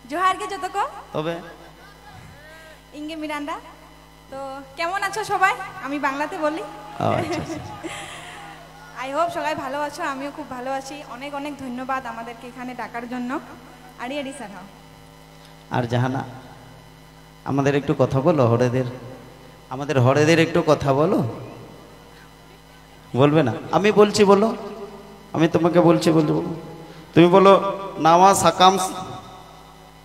जोहार के जत को তবে इंगे मिरांडा तो কেমন আছো সবাই আমি বাংলাতে বলি আই হোপ সবাই ভালো আছো আমিও খুব ভালো আছি অনেক অনেক ধন্যবাদ আমাদেরকে এখানে ডাকার জন্য আড়ি আড়ি সারাও আর জাহানা আমাদের একটু কথা বলো হরেদের আমাদের হরেদের একটু কথা বলো বলবে না আমি বলছি বলো আমি তোমাকে বলছি বলবো তুমি বলো নাওয়া সাকাম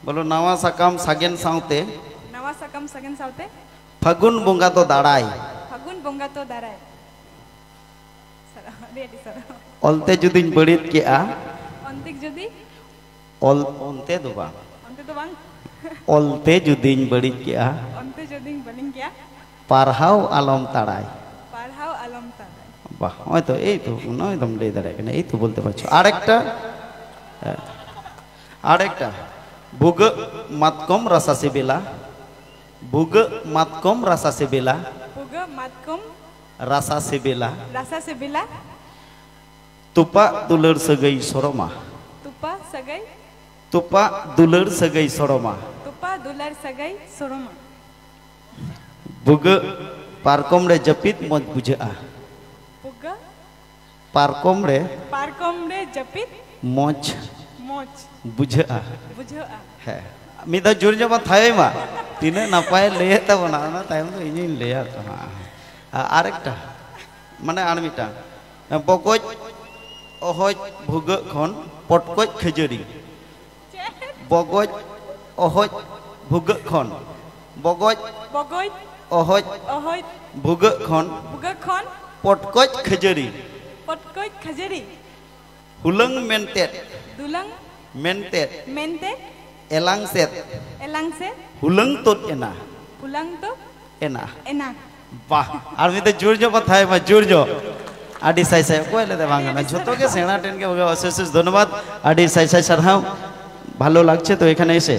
বলো নাওয়া সাকাম সাগেন সাউতে নাওয়া সাকাম সাগেন সাউতে ফাগুন বঙ্গা তো দাঁড়ায় ফাগুন বঙ্গা তো দাঁড়ায় সারাও রেডি সারাও অলতে যদিন বড়িত কে আ অন্তিক যদি অল অন্তে দুবা অন্তে তো বাং অলতে যদিন বড়িত কে আ অন্তে যদিন বলিং কিয়া পারহাও আলম তাড়ায় পারহাও আলম তাড়ায় বাহ হয়তো এই তো নয় তুমি লে দাঁড়ায় কেন এই তো বলতে পারছো আরেকটা বুগ মাতকম রাসা সিবিলা বুগ মাতকম রাসা সিবিলা বুগ মাতকম রাসা সিবিলা রাসা সিবিলা তুপা দুলর সগৈ সরমা তুপা সগৈ তুপা দুলর সগৈ সরমা তুপা দুলার সগৈ সরমা বুগ পারকম রে জপিত মজ বুঝা বুগ পারকম রে জপিত মজ মজ বুঝা বুঝা হ্যাঁ মিদা জোর জমা থাই মা তিনে নাপায় লেয়ে তাবনা না তাইম তো ইনি লেয়া তো আরেকটা মানে আরমিটা বগজ অহজ ভুগ খন পটকজ খেজুরি বগজ অহজ ভুগ খন বগজ বগজ অহজ অহজ ভুগ খন পটকজ খেজুরি পটকজ খেজুরি হুলং মেনতেট দুলং মেনতেট মেনতে এলাংসেট এলাংসে হুলং তোত এনা হুলং তো এনা এনা বাহ আর মিতে জোর জো কথায় মা জোর জো আডি সাই সাই কইলে দে ভাঙা না ছোট কে সেনা টেন কে অশেষ ধন্যবাদ আডি সাই সাই সারহাও ভালো লাগছে তো এখানে এসে